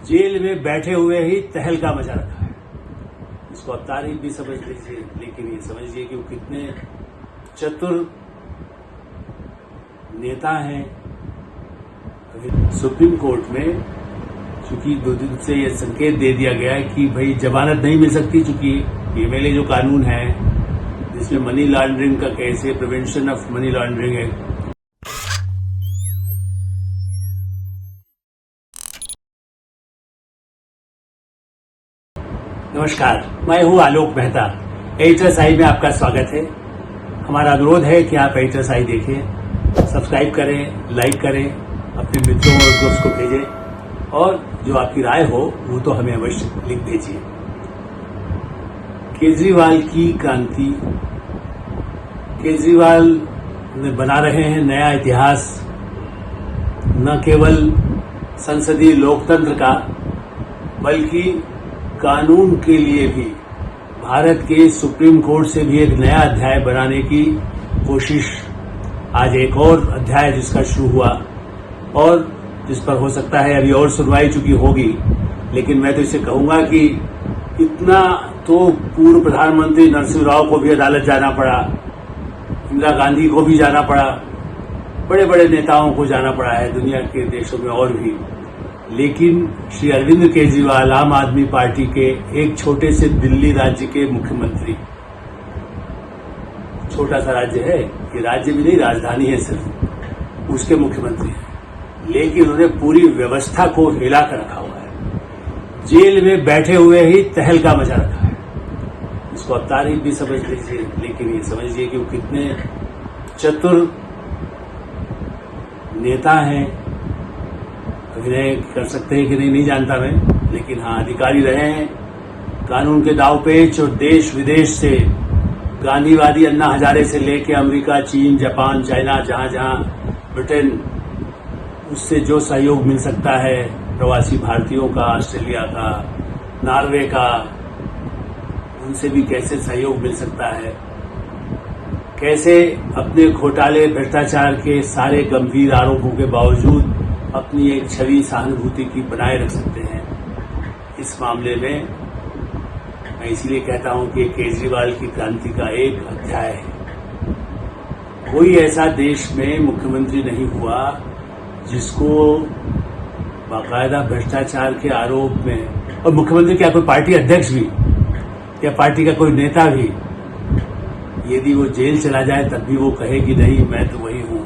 Jail में बैठे हुए ही तहलका मचा रखा है। इसको आप तारीफ भी समझ लीजिए, लेकिन ये समझिए कि वो कितने चतुर नेता हैं। सुप्रीम कोर्ट में चूंकि 2 दिन से ये संकेत दे दिया गया है कि भाई जमानत नहीं मिल सकती, चूंकि एमएलए जो कानून है जिसमें मनी लॉन्ड्रिंग का केस है, प्रिवेंशन ऑफ मनी लॉन्ड्रिंग है। नमस्कार, मैं हूं आलोक मेहता। एडिटर्स आई में आपका स्वागत है। हमारा अनुरोध है कि आप एडिटर्स आई देखें, सब्सक्राइब करें, लाइक करें, अपने मित्रों और दोस्तों को भेजें और जो आपकी राय हो वो तो हमें अवश्य लिख दीजिए। केजरीवाल की क्रांति, केजरीवाल ने बना रहे हैं नया इतिहास, न केवल संसदीय लोकतंत्र का बल्कि कानून के लिए भी भारत के सुप्रीम कोर्ट से भी एक नया अध्याय बनाने की कोशिश। आज एक और अध्याय जिसका शुरू हुआ और जिस पर हो सकता है अभी और सुनवाई चुकी होगी, लेकिन मैं तो इसे कहूंगा कि इतना तो पूर्व प्रधानमंत्री नरसिंह राव को भी अदालत जाना पड़ा, इंदिरा गांधी को भी जाना पड़ा, बड़े बड़े नेताओं को जाना पड़ा है दुनिया के देशों में और भी। लेकिन श्री अरविंद केजरीवाल आम आदमी पार्टी के एक छोटे से दिल्ली राज्य के मुख्यमंत्री, छोटा सा राज्य है ये, राज्य भी नहीं राजधानी है सिर्फ, उसके मुख्यमंत्री हैं, लेकिन उन्होंने पूरी व्यवस्था को हिला कर रखा हुआ है। जेल में बैठे हुए ही तहलका मचा रखा है। इसको आप तारीफ भी समझ लीजिए, लेकिन ये समझिए कि वो कितने चतुर नेता हैं। अभिनय कर सकते हैं कि नहीं जानता मैं, लेकिन हाँ अधिकारी रहे हैं। कानून के दावपेच और देश विदेश से, गांधीवादी अन्ना हजारे से लेकर अमेरिका, चीन, जापान, चाइना, जहां ब्रिटेन, उससे जो सहयोग मिल सकता है, प्रवासी भारतीयों का, ऑस्ट्रेलिया का, नॉर्वे का, उनसे भी कैसे सहयोग मिल सकता है, कैसे अपने घोटाले भ्रष्टाचार के सारे गंभीर आरोपों के बावजूद अपनी एक छवि सहानुभूति की बनाए रख सकते हैं। इस मामले में मैं इसीलिए कहता हूं कि केजरीवाल की क्रांति का एक अध्याय है। कोई ऐसा देश में मुख्यमंत्री नहीं हुआ जिसको बाकायदा भ्रष्टाचार के आरोप में, और मुख्यमंत्री क्या कोई पार्टी अध्यक्ष भी या पार्टी का कोई नेता भी, यदि वो जेल चला जाए तब भी वो कहे कि नहीं मैं तो वही हूं,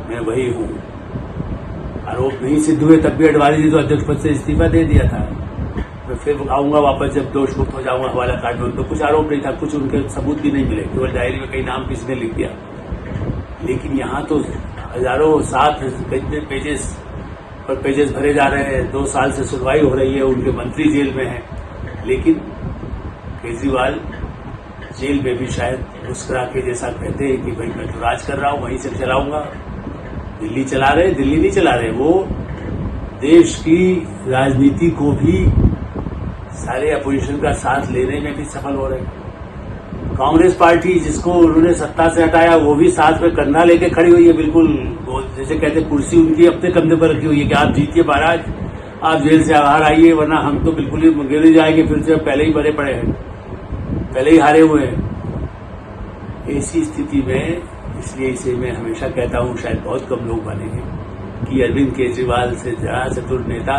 मैं वही हूं। आरोप नहीं सिद्ध हुए तब भी अडवाणी जी तो अध्यक्ष पद से इस्तीफा दे दिया था। मैं फिर आऊंगा वापस जब दोष मुक्त हो जाऊंगा, हवाला काट में, तो कुछ आरोप नहीं था, कुछ उनके सबूत भी नहीं मिले, केवल डायरी में कई नाम किसी ने लिख दिया। लेकिन यहाँ तो हजारों, 7 कितने पेजेस पर पेजेस भरे जा रहे हैं। 2 साल से सुनवाई हो रही है, उनके मंत्री जेल में हैं, लेकिन केजरीवाल जेल में भी शायद मुस्कुरा के जैसा कहते हैं कि भाई मैं तो राज कर रहा हूं, वहीं से चलाऊंगा। दिल्ली चला रहे, दिल्ली नहीं चला रहे, वो देश की राजनीति को भी सारे अपोजिशन का साथ लेने में भी सफल हो रहे हैं। कांग्रेस पार्टी जिसको उन्होंने सत्ता से हटाया, वो भी साथ में कंधा लेके खड़ी हुई है, बिल्कुल जैसे कहते कुर्सी उनकी अपने कंधे पर रखी हुई है कि आप जीतिए महाराज, आप जेल से बाहर आइए, वरना हम तो बिल्कुल ही गिर जाएंगे, फिर से पहले ही मरे पड़े हैं, पहले ही हारे हुए हैं। ऐसी स्थिति में इसलिए इसे मैं हमेशा कहता हूं, शायद बहुत कम लोग बनेंगे कि अरविंद केजरीवाल से ज्यादा चतुर नेता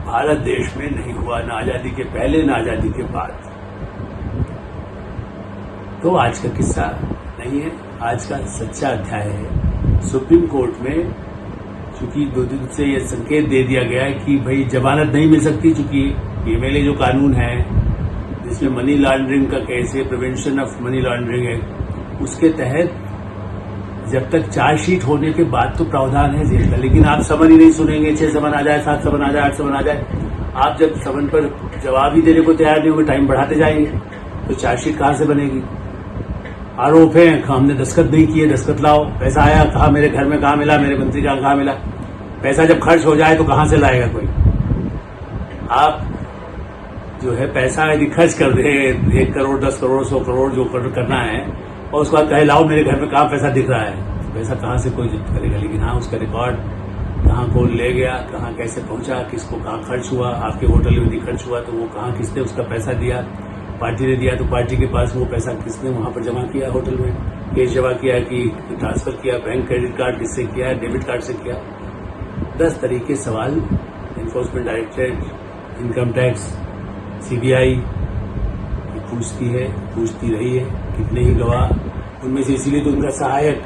भारत देश में नहीं हुआ, न आजादी के पहले न आजादी के बाद। तो आज का किस्सा नहीं है, आज का सच्चा अध्याय है। सुप्रीम कोर्ट में चूंकि 2 दिन से ये संकेत दे दिया गया है कि भाई जमानत नहीं मिल सकती, चूंकि एमएलए जो कानून है जिसमें मनी लॉन्ड्रिंग का केस है, प्रिवेंशन ऑफ मनी लॉन्ड्रिंग है, उसके तहत जब तक चार्जशीट होने के बाद तो प्रावधान है जेल का। लेकिन आप समन ही नहीं सुनेंगे, 6 समन आ जाए, 7 समन आ जाए, 8 समन आ जाए, आप जब समन पर जवाब ही देने को तैयार नहीं होंगे, टाइम बढ़ाते जाएंगे, तो चार्जशीट कहां से बनेगी। आरोप है, हमने दस्तखत नहीं किए, दस्तखत लाओ, पैसा आया, कहा मेरे घर में कहाँ मिला, मेरे मंत्री का कहाँ मिला। पैसा जब खर्च हो जाए तो कहां से लाएगा कोई। आप जो है पैसा यदि खर्च कर दे, 1 करोड़, 10 करोड़, 100 करोड़ जो करना है, और उसके बाद कहे लाओ मेरे घर में कहाँ पैसा दिख रहा है, पैसा कहाँ से कोई जब्त करेगा। लेकिन हाँ, उसका रिकॉर्ड कहाँ कौन ले गया, कहाँ कैसे पहुंचा, किसको कहाँ खर्च हुआ, आपके होटल में नहीं खर्च हुआ तो वो कहाँ किसने उसका पैसा दिया, पार्टी ने दिया तो पार्टी के पास वो पैसा किसने वहां पर जमा किया, होटल में कैश जमा किया कि ट्रांसफर किया, बैंक क्रेडिट कार्ड किससे किया, डेबिट कार्ड से किया। 10 तरीके सवाल enforcement directorate, income tax, CBI पूछती है, पूछती रही है। कितने ही गवाह, उनमें से इसीलिए तो उनका सहायक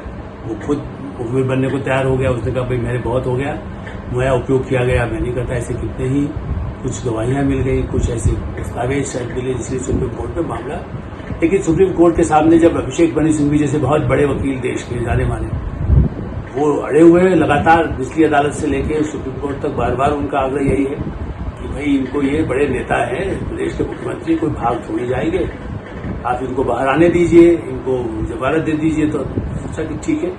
वो खुद मुखबिर बनने को तैयार हो गया। उसने कहा भाई मेरे बहुत हो गया, मुझे उपयोग किया गया, मैं नहीं करता। ऐसे कितने ही कुछ गवाहियां मिल गई, कुछ ऐसे दस्तावेज शायद मिले, इसलिए सुप्रीम कोर्ट में मामला। लेकिन सुप्रीम कोर्ट के सामने जब अभिषेक मनु सिंघवी जैसे बहुत बड़े वकील देश के जाने माने वो अड़े हुए हैं, लगातार निचली अदालत से लेकर सुप्रीम कोर्ट तक बार बार उनका आग्रह यही है कि भाई इनको, ये बड़े नेता हैं, प्रदेश के मुख्यमंत्री, कोई भाग थोड़ी जाएंगे, आप इनको बाहर आने दीजिए, इनको जमानत दे दीजिए। तो सोचा कि ठीक है,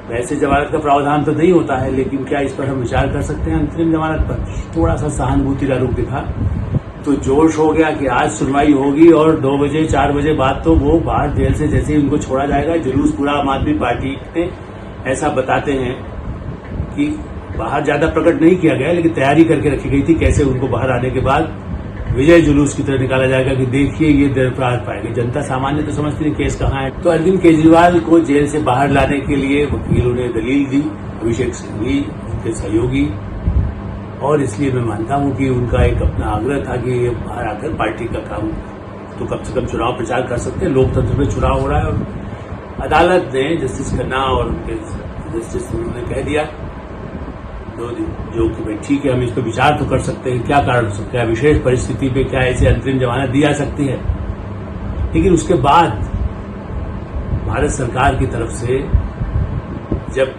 वैसे जमानत का प्रावधान तो नहीं होता है, लेकिन क्या इस पर हम विचार कर सकते हैं अंतरिम जमानत पर। थोड़ा सा सहानुभूति का रूप दिखा तो जोश हो गया कि आज सुनवाई होगी और 2 बजे 4 बजे बाद तो वो बाहर जेल से जैसे ही उनको छोड़ा जाएगा। जुलूस पूरा आम आदमी पार्टी ने ऐसा बताते हैं कि बाहर ज्यादा प्रकट नहीं किया गया, लेकिन तैयारी करके रखी गई थी कैसे उनको बाहर आने के बाद विजय जुलूस की तरह निकाला जाएगा कि देखिए ये दरफरार पाएंगे। जनता सामान्य तो समझती नहीं केस कहाँ है। तो अरविंद केजरीवाल को जेल से बाहर लाने के लिए वकीलों ने दलील दी, अभिषेक सिंघवी उनके सहयोगी, और इसलिए मैं मानता हूं कि उनका एक अपना आग्रह था कि ये बाहर आकर पार्टी का काम तो कम से कम चुनाव प्रचार कर सकते हैं। लोकतंत्र में चुनाव हो रहा है और अदालत ने, जस्टिस खन्ना और उनके जस्टिस ने कह दिया 2 दिन, जो कि भाई ठीक है, हम इस पर विचार तो कर सकते हैं, क्या कारण हो सकता है, विशेष परिस्थिति पे क्या ऐसे अंतरिम जमानत दी जा सकती है। लेकिन उसके बाद भारत सरकार की तरफ से जब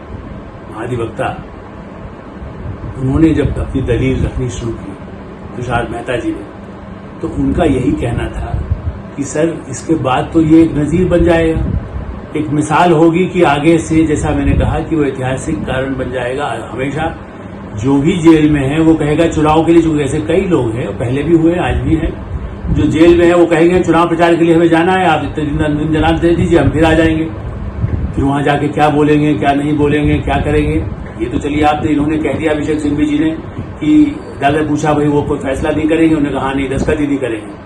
महाधिवक्ता उन्होंने जब अपनी दलील रखनी शुरू की, तुषार मेहता जी ने, तो उनका यही कहना था कि सर इसके बाद तो ये एक नजीर बन जाएगा, एक मिसाल होगी कि आगे से, जैसा मैंने कहा कि वो ऐतिहासिक कारण बन जाएगा। हमेशा जो भी जेल में है वो कहेगा चुनाव के लिए, चूंकि ऐसे कई लोग हैं, पहले भी हुए आज भी हैं, जो जेल में है वो कहेंगे चुनाव प्रचार के लिए हमें जाना है, आप इतने दिन अंतिम जनाब दे दीजिए, हम फिर आ जाएंगे। फिर वहां जाके क्या बोलेंगे, क्या नहीं बोलेंगे, क्या करेंगे, ये तो चलिए आपने, इन्होंने कह दिया अभिषेक सिंघवी जी ने कि अदालत पूछा भाई वो कोई फैसला नहीं करेंगे, उन्होंने कहा नहीं, दस्तखत ही नहीं करेंगे।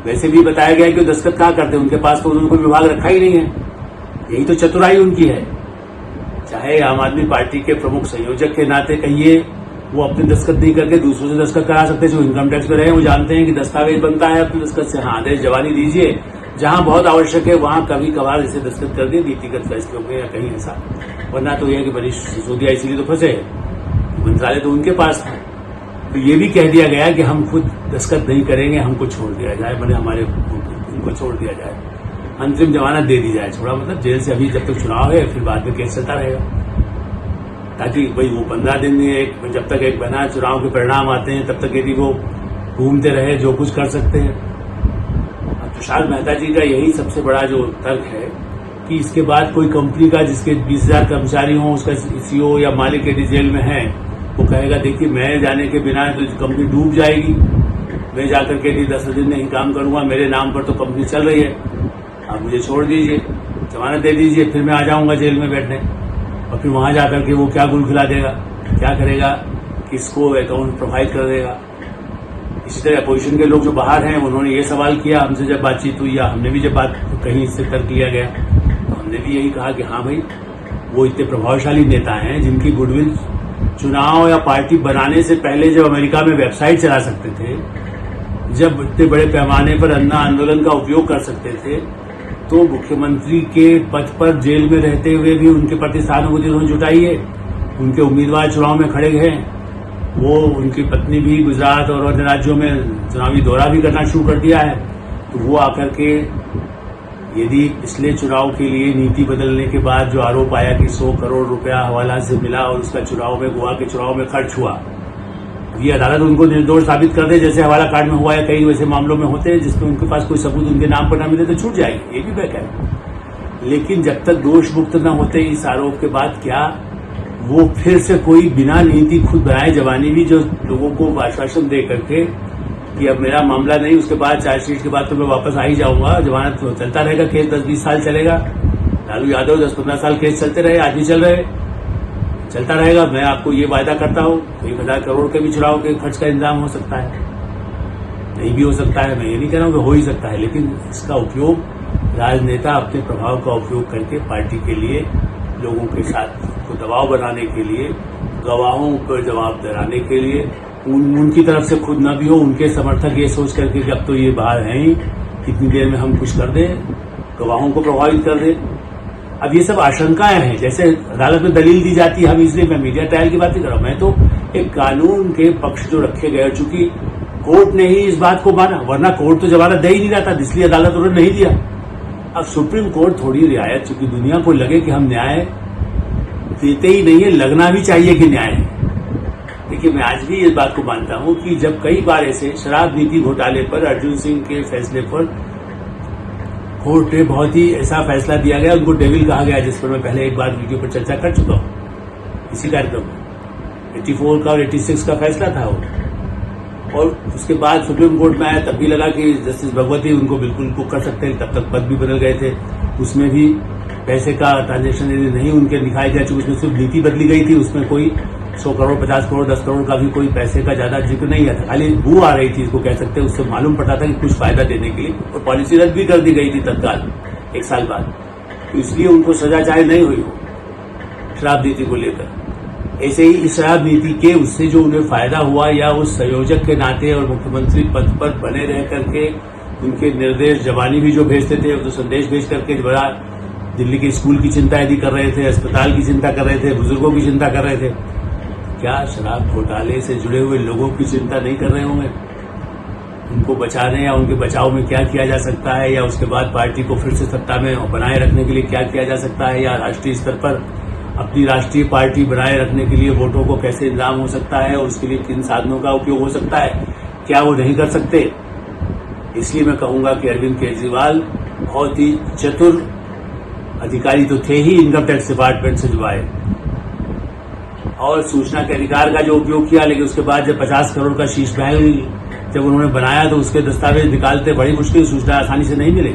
वैसे भी बताया गया कि दस्तखत कहाँ करते, उनके पास तो उन्होंने कोई विभाग रखा ही नहीं है। यही तो चतुराई उनकी है। चाहे आम आदमी पार्टी के प्रमुख संयोजक के नाते कहिए, वो अपने दस्तखत नहीं करके दूसरों से दस्तखत करा सकते हैं। जो इनकम टैक्स में रहे वो जानते हैं कि दस्तावेज बनता है अपने दस्तखत से। हाँ, आदेश जवानी दीजिए, जहां बहुत आवश्यक है वहां कभी कभार इसे दस्तखत कर दिए नीतिगत फैसलों में या कहीं ऐसा, वरना तो यह कि मनीष सिसोदिया इसीलिए तो फंसे, मंत्रालय तो उनके पास था। तो ये भी कह दिया गया कि हम खुद दस्तखत नहीं करेंगे, हमको छोड़ दिया जाए, मैंने हमारे उनको छोड़ दिया जाए, अंतरिम जमानत दे दी जाए। छोड़ा मतलब जेल से अभी जब तक चुनाव है, फिर बाद में केस चलता रहेगा, ताकि भाई वो 15 दिन में जब तक एक बना चुनाव के परिणाम आते हैं तब तक यदि वो घूमते रहे, जो कुछ कर सकते हैं। तुषार मेहता जी का यही सबसे बड़ा जो तर्क है कि इसके बाद कोई कंपनी का जिसके 20,000 कर्मचारी हों, उसका सीईओ या मालिक यदि जेल में है, वो कहेगा देखिए मैं जाने के बिना तो कंपनी डूब जाएगी, मैं जाकर के यदि 10 दिन नहीं काम करूंगा, मेरे नाम पर तो कंपनी चल रही है, आप मुझे छोड़ दीजिए, जमानत दे दीजिए, फिर मैं आ जाऊंगा जेल में बैठने। और फिर वहां जाकर के वो क्या गुल खिला देगा, क्या करेगा, किसको अकाउंट प्रोवाइड कर देगा। इसी तरह अपोजिशन के लोग जो बाहर हैं, उन्होंने ये सवाल किया हमसे जब बातचीत हुई, या हमने भी जब बात कहीं इससे तर्क लिया गया, तो हमने भी यही कहा कि हाँ भाई, वो इतने प्रभावशाली नेता हैं जिनकी गुडविल चुनाव या पार्टी बनाने से पहले जब अमेरिका में वेबसाइट चला सकते थे, जब इतने बड़े पैमाने पर अन्ना आंदोलन का उपयोग कर सकते थे, तो मुख्यमंत्री के पद पर जेल में रहते हुए भी उनके प्रति सहानुभूति उन्होंने जुटाई है। उनके उम्मीदवार चुनाव में खड़े गए, वो उनकी पत्नी भी गुजरात और अन्य राज्यों में चुनावी दौरा भी करना शुरू कर दिया है। तो वो आकर के यदि पिछले चुनाव के लिए नीति बदलने के बाद जो आरोप आया कि 100 करोड़ रुपया हवाला से मिला और उसका चुनाव में, गोवा के चुनाव में खर्च हुआ, ये अदालत उनको निर्दोष साबित कर दे, जैसे हवाला कार्ड में हुआ या कई वैसे मामलों में होते हैं जिसमें उनके पास कोई सबूत उनके नाम पर न मिले तो छूट जाएगी, ये भी बैक है। लेकिन जब तक दोष मुक्त न होते इस आरोप के बाद, क्या वो फिर से कोई बिना नीति खुद बनाए जवानी भी जो लोगों को आश्वासन दे करके कि अब मेरा मामला नहीं, उसके बाद चार्जशीट के बाद तो मैं वापस आ ही जाऊंगा, जमानत तो चलता रहेगा, केस 10-20 साल चलेगा। लालू यादव 10-15 साल केस चलते रहे, आज भी चल रहे, चलता रहेगा। मैं आपको ये वायदा करता हूँ 1000 करोड़ के भी चुनाव के खर्च का इंतजाम हो सकता है, नहीं भी हो सकता है। मैं ये नहीं कह रहा हूँ कि हो ही सकता है, लेकिन इसका उपयोग राजनेता अपने प्रभाव का उपयोग करके पार्टी के लिए, लोगों के साथ को दबाव बनाने के लिए, गवाहों को जवाब दिलाने के लिए, उनकी तरफ से खुद न भी हो, उनके समर्थक ये सोच करके कि अब तो ये बाहर हैं ही, कितनी देर में हम कुछ कर दें, गवाहों को प्रभावित कर दें। अब ये सब आशंकाएं हैं। जैसे अदालत में दलील दी जाती है, हम इसलिए मैं मीडिया ट्रायल की बात नहीं कर रहा हूं, मैं तो एक कानून के पक्ष जो रखे गए, चूंकि कोर्ट ने ही इस बात को माना, वरना कोर्ट तो जमानत दे ही नहीं रहा था, इसलिए अदालत उन्होंने नहीं दिया। अब सुप्रीम कोर्ट थोड़ी रियायत, चूंकि दुनिया को लगे कि हम न्याय देते ही नहीं है, लगना भी चाहिए कि न्याय है। देखिए, मैं आज भी इस बात को मानता हूं कि जब कई बार ऐसे शराब नीति घोटाले पर अर्जुन सिंह के फैसले पर कोर्ट ने बहुत ही ऐसा फैसला दिया गया, उनको डेविल कहा गया, जिस पर मैं पहले एक बार वीडियो पर चर्चा कर चुका हूं इसी कार्यक्रम में। 84 का और 86 का फैसला था वो, और उसके बाद सुप्रीम कोर्ट में आया, तब भी लगा कि जस्टिस भगवती उनको बिल्कुल को कर सकते हैं, तब तक पद भी बदल गए थे। उसमें भी पैसे का ट्रांजेक्शन यदि नहीं उनके दिखाई दिया, चूंकि उसमें सिर्फ नीति बदली गई थी, उसमें कोई 100 करोड़ 50 करोड़ 10 करोड़ का भी कोई पैसे का ज्यादा जिक्र नहीं आता, खाली बू आ रही थी, इसको कह सकते हैं। उससे मालूम पड़ता था कि कुछ फायदा देने के लिए, और पॉलिसी रद्द भी कर दी गई थी तत्काल 1 साल बाद। तो इसलिए उनको सजा चाहे नहीं हुई हो शराब नीति को लेकर। ऐसे ही इस शराब नीति के उससे जो उन्हें फायदा हुआ, या उस संयोजक के नाते और मुख्यमंत्री पद पर बने रह करके उनके निर्देश जवानी भी जो भेजते थे, तो संदेश भेज करके बड़ा दिल्ली के स्कूल की चिंता यदि कर रहे थे, अस्पताल की चिंता कर रहे थे, बुजुर्गों की चिंता कर रहे थे, क्या शराब घोटाले से जुड़े हुए लोगों की चिंता नहीं कर रहे होंगे? उनको बचाने या उनके बचाव में क्या किया जा सकता है, या उसके बाद पार्टी को फिर से सत्ता में बनाए रखने के लिए क्या किया जा सकता है, या राष्ट्रीय स्तर पर अपनी राष्ट्रीय पार्टी बनाए रखने के लिए वोटों को कैसे इंतजाम हो सकता है, और उसके लिए किन साधनों का उपयोग हो सकता है, क्या वो नहीं कर सकते? इसलिए मैं कहूंगा कि अरविंद केजरीवाल बहुत ही चतुर अधिकारी तो थे ही इनकम टैक्स डिपार्टमेंट से जो आए, और सूचना के अधिकार का जो उपयोग किया, लेकिन उसके बाद जब 50 करोड़ का शीश महल जब उन्होंने बनाया, तो उसके दस्तावेज निकालते बड़ी मुश्किल, सूचना आसानी से नहीं मिले।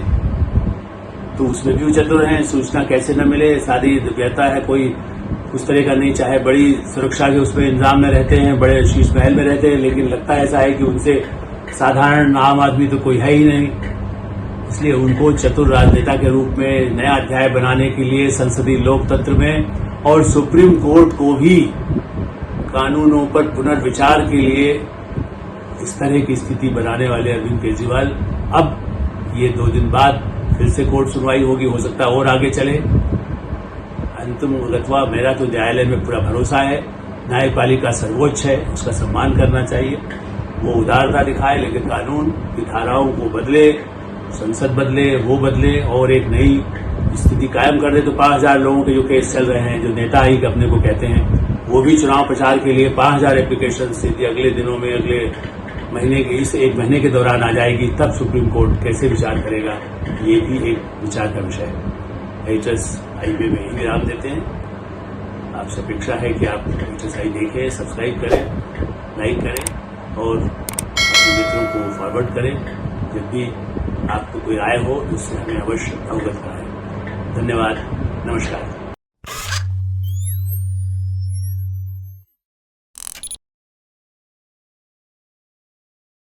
तो उसमें भी वो चतुर हैं, सूचना कैसे न मिले, शादी कहता है कोई उस तरह का नहीं, चाहे बड़ी सुरक्षा के उसमें इंतजाम में रहते हैं, बड़े शीश महल में रहते हैं, लेकिन लगता ऐसा है कि उनसे साधारण आम आदमी तो कोई है ही नहीं। इसलिए उनको चतुर राजनेता के रूप में नया अध्याय बनाने के लिए संसदीय लोकतंत्र में, और सुप्रीम कोर्ट को भी कानूनों पर पुनर्विचार के लिए इस तरह की स्थिति बनाने वाले अरविंद केजरीवाल, अब ये 2 दिन बाद फिर से कोर्ट सुनवाई होगी, हो सकता है और आगे चले। अंतिम गत्वा मेरा तो न्यायालय में पूरा भरोसा है, न्यायपालिका सर्वोच्च है, उसका सम्मान करना चाहिए, वो उदारता दिखाए, लेकिन कानून की धाराओं को बदले, संसद बदले, वो बदले, और एक नई स्थिति कायम कर दे। तो 5000 लोगों के जो केस चल रहे हैं, जो नेता ही अपने को कहते हैं, वो भी चुनाव प्रचार के लिए 5000 एप्लीकेशन स्थिति अगले दिनों में, अगले महीने के इस 1 महीने के दौरान आ जाएगी, तब सुप्रीम कोर्ट कैसे विचार करेगा, ये भी एक विचार का विषय है। HSI में यही विराम देते हैं। आपसे अपेक्षा है कि आप HSI देखें, सब्सक्राइब करें, लाइक करें, और अपने मित्रों को फॉरवर्ड करें। जब भी आपको कोई राय हो तो उससे हमें अवश्य अवगत कराएं। धन्यवाद, नमस्कार।